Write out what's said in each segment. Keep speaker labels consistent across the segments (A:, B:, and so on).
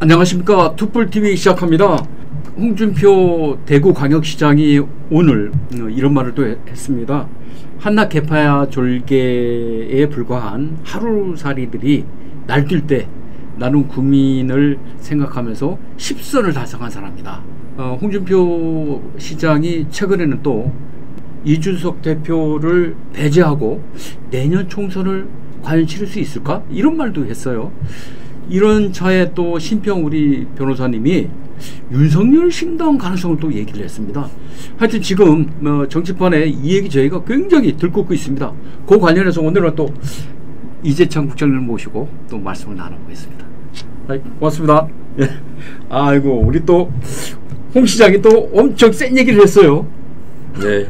A: 안녕하십니까. 투뿔TV 시작합니다. 홍준표 대구광역시장이 오늘 이런 말을 또 했습니다. 한낱 개파야 졸개에 불과한 하루살이들이 날뛸 때 나는 국민을 생각하면서 10선을 달성한 사람이다. 홍준표 시장이 최근에는 또 이준석 대표를 배제하고 내년 총선을 과연 치를 수 있을까? 이런 말도 했어요. 이런 차에 또 신평 우리 변호사님이 윤석열 신당 가능성을 또 얘기를 했습니다. 하여튼 지금 정치판에 이 얘기 저희가 굉장히 들끓고 있습니다. 그 관련해서 오늘은 또 이재창 국장님을 모시고 또 말씀을 나눠보겠습니다. 고맙습니다. 예. 아이고, 우리 또 홍 시장이 또 엄청 센 얘기를 했어요.
B: 네.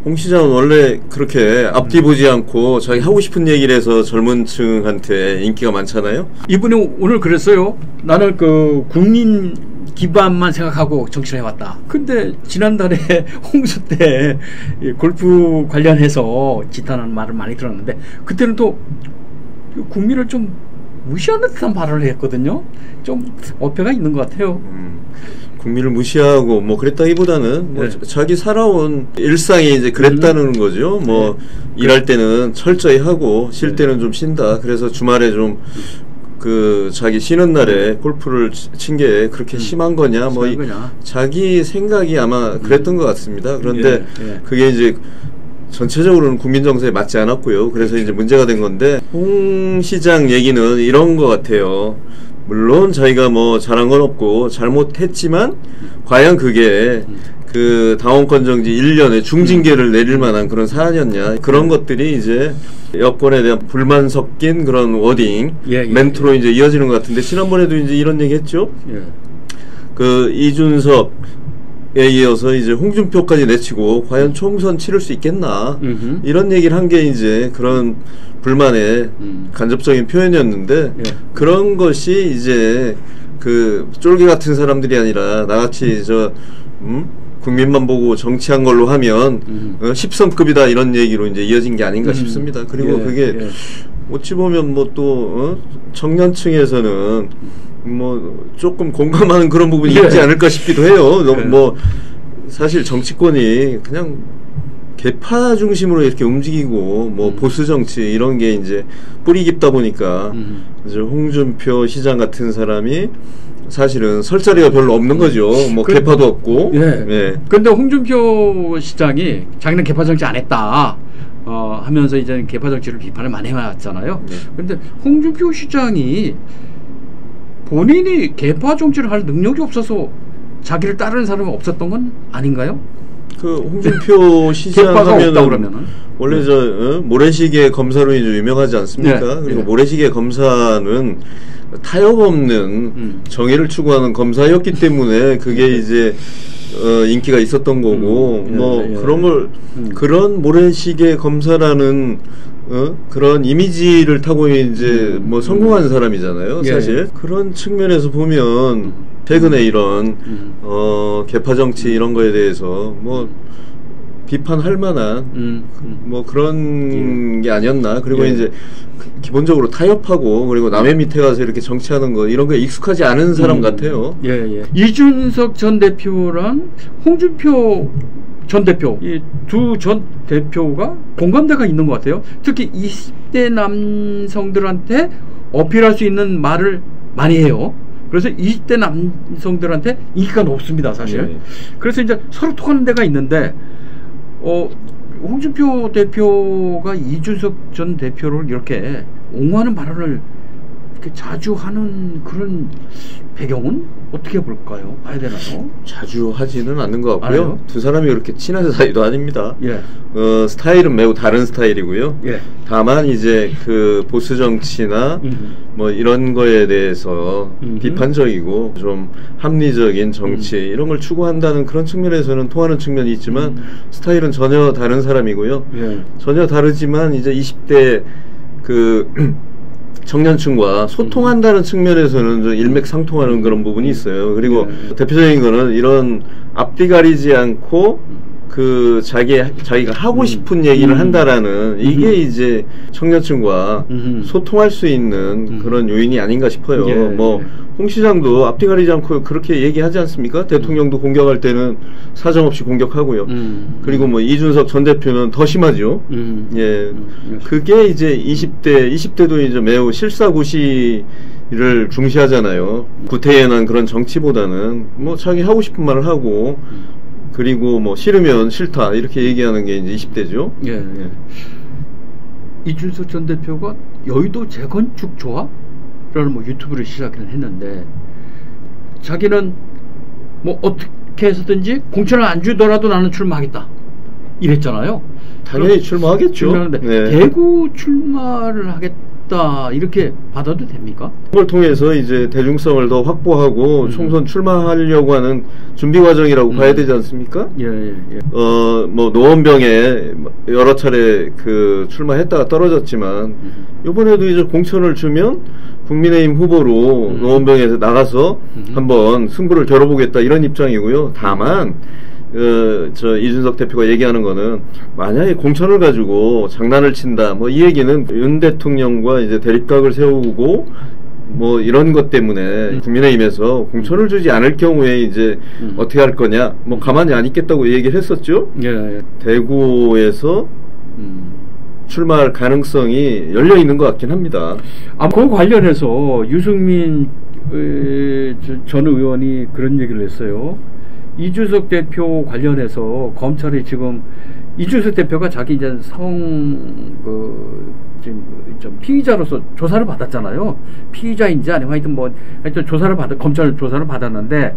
B: 홍 시장은 원래 그렇게 앞뒤 보지 않고 자기 하고 싶은 얘기를 해서 젊은 층한테 인기가 많잖아요.
A: 이분이 오늘 그랬어요. 나는 그 국민 기반만 생각하고 정치를 해왔다. 근데 지난달에 홍수 때 골프 관련해서 지탄하는 말을 많이 들었는데 그때는 또 국민을 좀 무시하는 듯한 발언을 했거든요. 좀 어폐가 있는 것 같아요.
B: 국민을 무시하고 뭐 그랬다기보다는 뭐
A: 네.
B: 자기 살아온 일상이 이제 그랬다는 거죠. 뭐 일할 때는 철저히 하고 쉴 때는 좀 쉰다. 그래서 주말에 좀 그 자기 쉬는 날에 골프를 친 게 그렇게 심한 거냐, 뭐 자기 생각이 아마 그랬던 것 같습니다. 그런데 그게 이제 전체적으로는 국민 정서에 맞지 않았고요. 그래서 이제 문제가 된 건데, 홍 시장 얘기는 이런 것 같아요. 물론 자기가 뭐 잘한 건 없고 잘못했지만 과연 그게 그 당원권 정지 1년에 중징계를 내릴 만한 그런 사안이었냐, 그런 것들이 이제 여권에 대한 불만 섞인 그런 워딩, 멘트로 이제 이어지는 것 같은데, 지난번에도 이제 이런 얘기 했죠. 그 이준석에 이어서 이제 홍준표까지 내치고 과연 총선 치를 수 있겠나, 이런 얘기를 한 게 이제 그런 불만의 간접적인 표현이었는데, 그런 것이 이제 그 쫄개 같은 사람들이 아니라 나같이 국민만 보고 정치한 걸로 하면 10선급이다 이런 얘기로 이제 이어진 게 아닌가 싶습니다. 그리고 그게 어찌 보면 뭐 또 청년층에서는 뭐 조금 공감하는 그런 부분이 있지 않을까 싶기도 해요. 뭐 사실 정치권이 그냥 개파 중심으로 이렇게 움직이고 뭐 보수 정치 이런 게 이제 뿌리 깊다 보니까 이제 홍준표 시장 같은 사람이 사실은 설 자리가 별로 없는 거죠. 뭐 개파도 없고.
A: 그런데 홍준표 시장이 자기는 개파 정치 안 했다 하면서 이제 개파 정치를 비판을 많이 해왔잖아요. 그런데 홍준표 시장이 본인이 개파 정치를 할 능력이 없어서 자기를 따르는 사람이 없었던 건 아닌가요?
B: 그 홍준표 시장 하면은 원래 모래시계 검사로 이제 유명하지 않습니까? 그리고 모래시계 검사는 타협 없는 정의를 추구하는 검사였기 때문에 그게 이제 인기가 있었던 거고, 그런 걸 그런 모래시계 검사라는 그런 이미지를 타고 이제 뭐 성공한 사람이잖아요. 사실 그런 측면에서 보면 최근에 이런 개파 정치 이런 거에 대해서 뭐 비판할 만한 뭐 그런 게 아니었나. 그리고 이제 기본적으로 타협하고 그리고 남의 밑에 가서 이렇게 정치하는 거 이런 거에 익숙하지 않은 사람 같아요.
A: 이준석 전 대표랑 홍준표 전 대표, 이 두 전 대표가 공감대가 있는 것 같아요. 특히 20대 남성들한테 어필할 수 있는 말을 많이 해요. 그래서 20대 남성들한테 인기가 높습니다, 사실. 그래서 이제 서로 통하는 데가 있는데, 홍준표 대표가 이준석 전 대표를 이렇게 옹호하는 발언을 이렇게 자주 하는 그런 배경은 어떻게 볼까요? 봐야 되나요?
B: 자주 하지는 않는 것 같고요. 두 사람이 그렇게 친한 사이도 아닙니다. 스타일은 매우 다른 스타일이고요. 다만 이제 그 보수 정치나 뭐 이런 거에 대해서 비판적이고 좀 합리적인 정치 이런 걸 추구한다는 그런 측면에서는 통하는 측면이 있지만 스타일은 전혀 다른 사람이고요. 전혀 다르지만 이제 20대 그 청년층과 소통한다는 측면에서는 좀 일맥상통하는 그런 부분이 있어요. 그리고 대표적인 거는 이런 앞뒤 가리지 않고 그 자기가 하고 싶은 얘기를 한다라는 이게 이제 청년층과 소통할 수 있는 그런 요인이 아닌가 싶어요.
A: 예,
B: 뭐 홍 시장도 앞뒤 가리지 않고 그렇게 얘기하지 않습니까? 대통령도 공격할 때는 사정없이 공격하고요. 그리고 뭐 이준석 전 대표는 더 심하죠. 예, 그게 이제 20대도 이제 매우 실사구시를 중시하잖아요. 구태연한 그런 정치보다는 뭐 자기 하고 싶은 말을 하고. 그리고 뭐 싫으면 싫다 이렇게 얘기하는 게 이제 20대죠.
A: 예, 예. 이준석 전 대표가 여의도 재건축 조합이라는 뭐 유튜브를 시작을 했는데 자기는 뭐 어떻게 해서든지 공천을 안 주더라도 나는 출마하겠다 이랬잖아요.
B: 당연히 출마하겠죠.
A: 네. 대구 출마를 하겠다 이렇게 받아도 됩니까?
B: 그걸 통해서 이제 대중성을 더 확보하고 총선 출마하려고 하는 준비 과정이라고 봐야 되지 않습니까?
A: 예, 예, 예.
B: 뭐 노원병에 여러 차례 그 출마했다가 떨어졌지만 이번에도 이제 공천을 주면 국민의힘 후보로 노원병에서 나가서 한번 승부를 겨뤄보겠다 이런 입장이고요. 다만 저 이준석 대표가 얘기하는 거는 만약에 공천을 가지고 장난을 친다 뭐 이 얘기는 윤 대통령과 이제 대립각을 세우고 뭐 이런 것 때문에 국민의힘에서 공천을 주지 않을 경우에 이제 어떻게 할 거냐 뭐 가만히 안 있겠다고 얘기를 했었죠.
A: 예, 예.
B: 대구에서 출마할 가능성이 열려 있는 것 같긴 합니다.
A: 그 관련해서 유승민 전 의원이 그런 얘기를 했어요. 이준석 대표 관련해서 검찰이 지금 이준석 대표가 자기 이제 좀 피의자로서 조사를 받았잖아요. 피의자인지 아니면 하여튼 하여튼 검찰 조사를 받았는데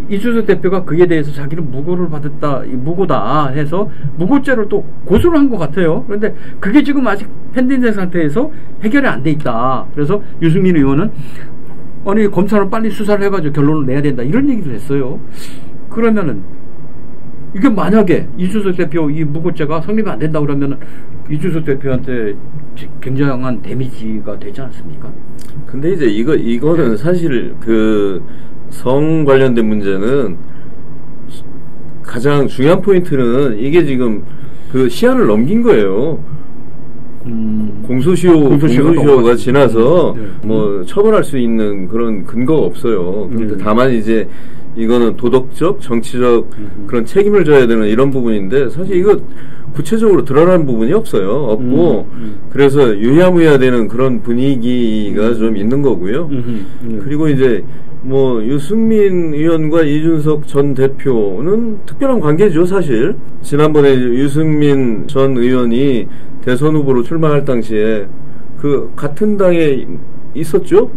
A: 이준석 대표가 그에 대해서 자기는 무고다 해서 무고죄를 또 고소를 한 것 같아요. 그런데 그게 지금 아직 pending 상태에서 해결이 안 돼 있다. 그래서 유승민 의원은 아니 검찰은 빨리 수사를 해가지고 결론을 내야 된다 이런 얘기를 했어요. 그러면은 이게 만약에 이준석 대표 이 무고죄가 성립이 안 된다 그러면은 이준석 대표한테 굉장한 데미지가 되지 않습니까?
B: 근데 이제 이거는 사실 그 성 관련된 문제는 가장 중요한 포인트는 이게 지금 그 시한을 넘긴 거예요. 공소시효가 지나서 뭐 처벌할 수 있는 그런 근거가 없어요. 그런데 다만 이제 이거는 도덕적, 정치적 그런 책임을 져야 되는 이런 부분인데 사실 이거 구체적으로 드러나는 부분이 없고 그래서 유야무야 되는 그런 분위기가 좀 있는 거고요. 그리고 이제 뭐 유승민 의원과 이준석 전 대표는 특별한 관계죠. 사실 지난번에 유승민 전 의원이 대선 후보로 출마할 당시에 그 같은 당에 있었죠.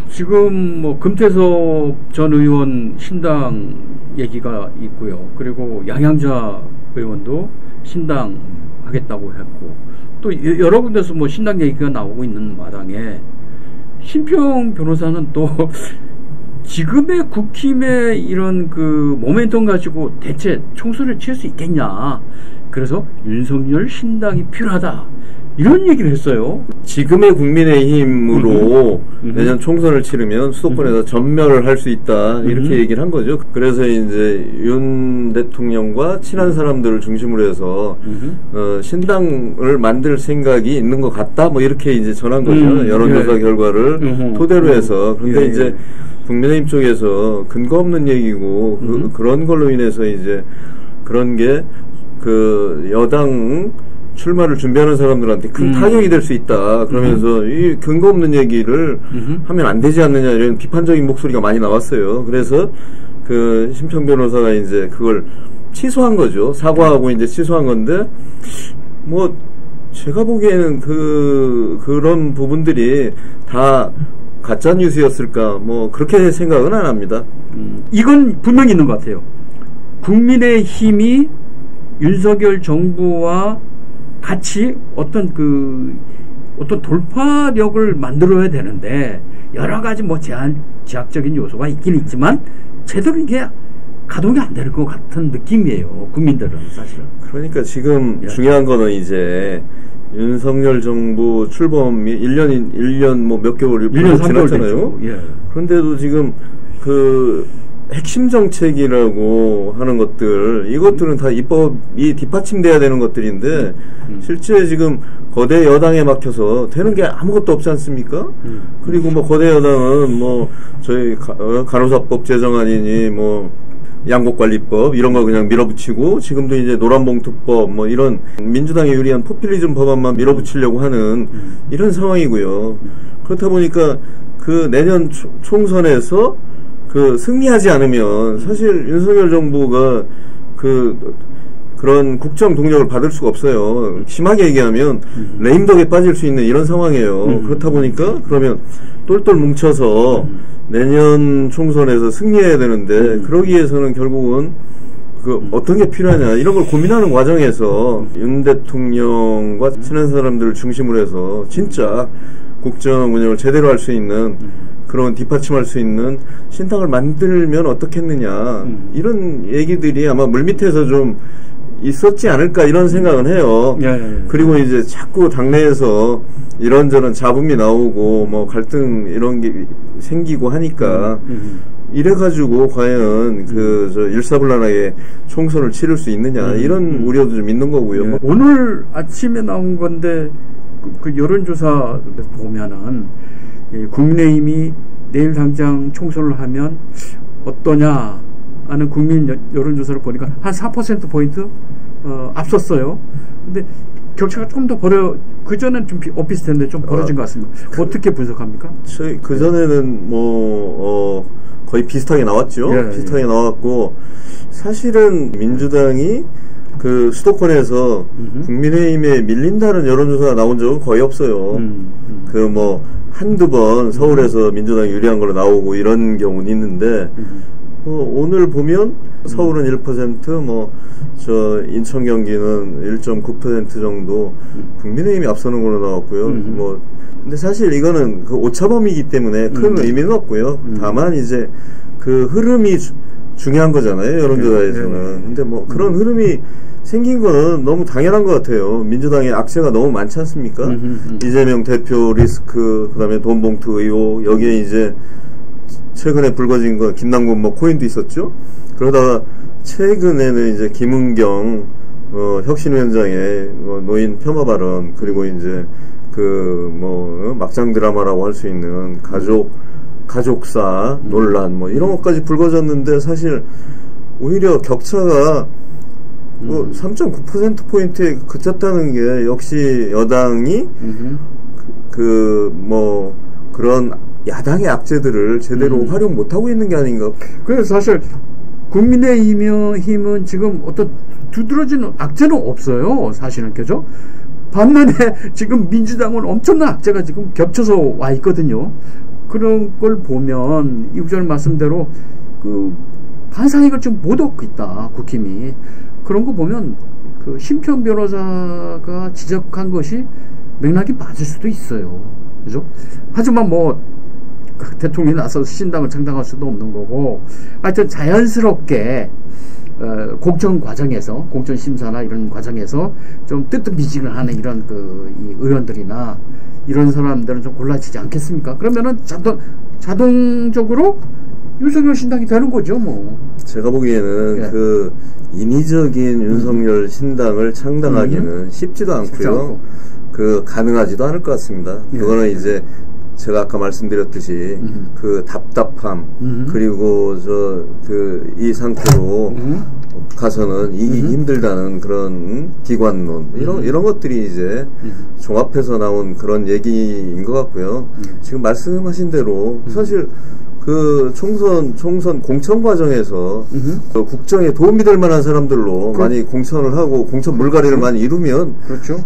B: 지금 뭐 금태섭 전 의원 신당 얘기가 있고요. 그리고 양양자 의원도 신당 하겠다고 했고 또 여러 군데서 뭐 신당 얘기가 나오고 있는 마당에 신평 변호사는 또 지금의 국힘의 이런 그 모멘텀 가지고 대체 총선을 칠 수 있겠냐. 그래서 윤석열 신당이 필요하다. 이런 얘기를 했어요. 지금의 국민의힘으로 내년 총선을 치르면 수도권에서 전멸을 할 수 있다. 이렇게 얘기를 한 거죠. 그래서 이제 윤 대통령과 친한 사람들을 중심으로 해서 신당을 만들 생각이 있는 것 같다. 뭐 이렇게 이제 전한 거죠. 여론조사 결과를 토대로 해서. 그런데 이제 국민의힘 쪽에서 근거 없는 얘기고 그런 걸로 인해서 이제 그런 게 그 여당 출마를 준비하는 사람들한테 큰 타격이 될 수 있다. 그러면서 이 근거 없는 얘기를 하면 안 되지 않느냐 이런 비판적인 목소리가 많이 나왔어요. 그래서 그 심평 변호사가 이제 그걸 취소한 거죠. 사과하고 이제 취소한 건데 뭐 제가 보기에는 그런 부분들이 다 가짜 뉴스였을까 뭐 그렇게 생각은 안 합니다.
A: 이건 분명히 있는 것 같아요. 국민의힘이 윤석열 정부와 같이 어떤 돌파력을 만들어야 되는데 여러 가지 뭐 제약적인 요소가 있긴 있지만 제대로 이게 가동이 안 되는 것 같은 느낌이에요. 국민들은 사실은.
B: 그러니까 지금 중요한 거는 이제 윤석열 정부 출범이 1년 뭐 몇 개월이 지났잖아요. 그런데도 지금 그 핵심 정책이라고 하는 것들, 이것들은 다 입법이 뒷받침돼야 되는 것들인데 실제 지금 거대 여당에 막혀서 되는 게 아무것도 없지 않습니까? 그리고 뭐 거대 여당은 뭐 저희 간호사법 제정안이니 뭐 양곡관리법 이런 거 그냥 밀어붙이고, 지금도 이제 노란봉투법 뭐 이런 민주당에 유리한 포퓰리즘 법안만 밀어붙이려고 하는 이런 상황이고요. 그렇다 보니까 그 내년 총선에서 그 승리하지 않으면 사실 윤석열 정부가 그런 국정 동력을 받을 수가 없어요. 심하게 얘기하면 레임덕에 빠질 수 있는 이런 상황이에요. 그렇다 보니까 그러면 똘똘 뭉쳐서 내년 총선에서 승리해야 되는데, 그러기 위해서는 결국은 어떤 게 필요하냐 이런 걸 고민하는 과정에서 윤 대통령과 친한 사람들을 중심으로 해서 진짜 국정 운영을 제대로 할 수 있는, 그런 뒷받침할 수 있는 신당을 만들면 어떻겠느냐, 이런 얘기들이 아마 물밑에서 좀 있었지 않을까 이런 생각은 해요. 그리고 이제 자꾸 당내에서 이런저런 잡음이 나오고 뭐 갈등 이런 게 생기고 하니까 이래가지고 과연 저 일사불란하게 총선을 치를 수 있느냐 이런 우려도 좀 있는 거고요.
A: 오늘 아침에 나온 건데 그 여론조사 보면은 국민의힘이 내일 당장 총선을 하면 어떠냐 하는 국민 여론조사를 보니까 한 4%포인트 앞섰어요. 근데 격차가 좀 더 그전엔 좀 비슷했는데 좀 벌어진 것 같습니다. 어떻게 분석합니까?
B: 그전에는 거의 비슷하게 나왔죠. 비슷하게 나왔고, 사실은 민주당이 그 수도권에서 국민의힘에 밀린다는 여론조사가 나온 적은 거의 없어요. 그 뭐 한두 번 서울에서 민주당이 유리한 걸로 나오고 이런 경우는 있는데, 오늘 보면 서울은 1%, 저 인천 경기는 1.9% 정도 국민의힘이 앞서는 걸로 나왔고요. 근데 사실 이거는 그 오차범위이기 때문에 큰 의미는 없고요. 다만 이제 그 흐름이 중요한 거잖아요, 여론조사에서는. 근데 뭐 그런 흐름이 생긴 거는 너무 당연한 것 같아요. 민주당의 악재가 너무 많지 않습니까? 이재명 대표 리스크, 그다음에 돈봉투 의혹, 여기에 이제 최근에 불거진 거 김남국 코인도 있었죠. 그러다가 최근에는 이제 김은경 혁신위원장의 노인 폄하 발언, 그리고 이제 막장 드라마라고 할 수 있는 가족사 논란 이런 것까지 불거졌는데, 사실 오히려 격차가 3.9%포인트에 그쳤다는 게 역시 여당이 그런 야당의 악재들을 제대로 활용 못하고 있는 게 아닌가.
A: 그래서 사실 국민의힘은 지금 어떤 두드러지는 악재는 없어요, 사실은. 그죠? 반면에 지금 민주당은 엄청난 악재가 지금 겹쳐서 와 있거든요. 그런 걸 보면 이 국장님 말씀대로 반사익을 좀 못 얻고 있다, 국힘이. 그런 거 보면 심평 변호사가 지적한 것이 맥락이 맞을 수도 있어요. 그죠? 하지만 대통령이 나서서 신당을 창당할 수도 없는 거고, 하여튼 자연스럽게 공천 과정에서, 공천 심사나 이런 과정에서 좀 뜨뜻미지근하는 이런 이 의원들이나 이런 사람들은 좀 골라지지 않겠습니까? 그러면은 자동적으로 윤석열 신당이 되는 거죠, 뭐.
B: 제가 보기에는 인위적인 윤석열 신당을 창당하기는 쉽지도 않고요. 가능하지도 않을 것 같습니다. 그거는 이제 제가 아까 말씀드렸듯이 그 답답함, 그리고 이 상태로 가서는 이기기 힘들다는 그런 기관론, 이런 것들이 이제 종합해서 나온 그런 얘기인 것 같고요. 지금 말씀하신 대로 사실 총선 공천 과정에서 국정에 도움이 될 만한 사람들로 많이 공천을 하고 공천 물갈이를 많이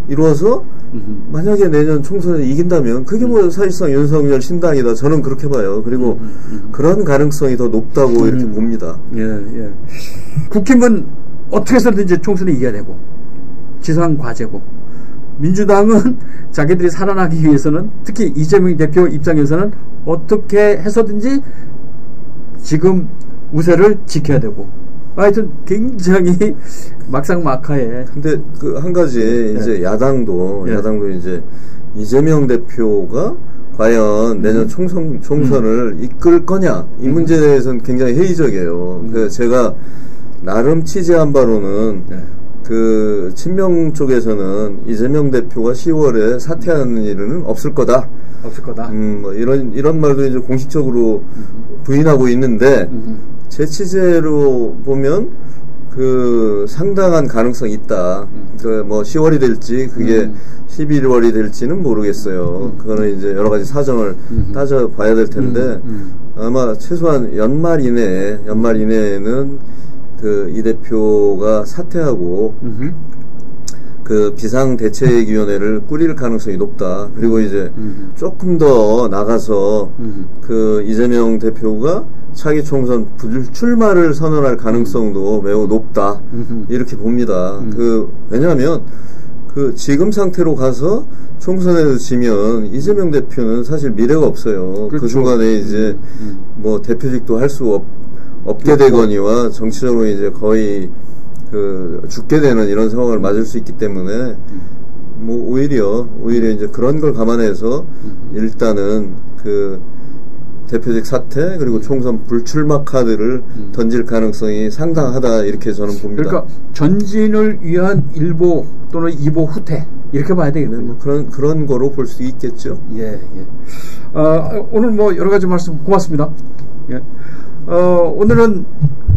B: 이루어서 만약에 내년 총선에 이긴다면 그게 사실상 윤석열 신당이다, 저는 그렇게 봐요. 그리고 그런 가능성이 더 높다고 이렇게 봅니다.
A: 국힘은 어떻게 해서든지 총선에 이겨야 되고 지상 과제고, 민주당은 자기들이 살아나기 위해서는, 특히 이재명 대표 입장에서는 어떻게 해서든지 지금 우세를 지켜야 되고, 하여튼 굉장히 막상막하에.
B: 근데 한 가지 이제 야당도 이제 이재명 대표가 과연 내년 총선을 이끌 거냐 이 문제에 대해서는 굉장히 회의적이에요. 그래서 제가 나름 취재한 바로는 그 친명 쪽에서는 이재명 대표가 10월에 사퇴하는 일은 없을 거다.
A: 없을 거다.
B: 뭐 이런 말도 이제 공식적으로 부인하고 있는데 제 취재로 보면 그 상당한 가능성이 있다. 그 뭐 10월이 될지 그게 11월이 될지는 모르겠어요. 그거는 이제 여러 가지 사정을 따져봐야 될 텐데 아마 최소한 연말 이내에는 그 이 대표가 사퇴하고 그 비상대책위원회를 꾸릴 가능성이 높다. 그리고 이제 조금 더 나가서 그 이재명 대표가 차기 총선 불출마를 선언할 가능성도 매우 높다. 이렇게 봅니다. 왜냐하면 그 지금 상태로 가서 총선에서 지면 이재명 대표는 사실 미래가 없어요.
A: 그렇죠.
B: 그 중간에 이제 뭐 대표직도 할 수 없게 되거니와 정치적으로 이제 거의 그 죽게 되는 이런 상황을 맞을 수 있기 때문에 뭐 오히려 이제 그런 걸 감안해서 일단은 그 대표직 사퇴 그리고 총선 불출마 카드를 던질 가능성이 상당하다 이렇게 저는 봅니다.
A: 그러니까 전진을 위한 1보 또는 2보 후퇴 이렇게 봐야 되겠네요.
B: 뭐 그런 거로 볼 수 있겠죠.
A: 예. 오늘 뭐 여러 가지 말씀 고맙습니다. 예. 오늘은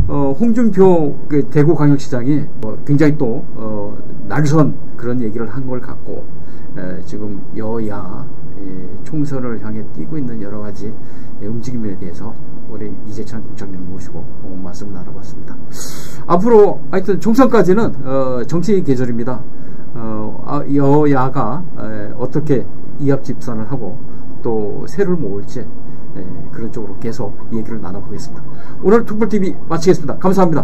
A: 홍준표 그 대구광역시장이 굉장히 또 날선 그런 얘기를 한 걸 갖고 지금 여야 총선을 향해 뛰고 있는 여러 가지 움직임에 대해서 우리 이재찬 국장님을 모시고 말씀 나눠봤습니다. 앞으로 하여튼 총선까지는 정치 계절입니다. 여야가 어떻게 이합집산을 하고 또 새를 모을지 그런 쪽으로 계속 얘기를 나눠보겠습니다. 오늘 특별TV 마치겠습니다. 감사합니다.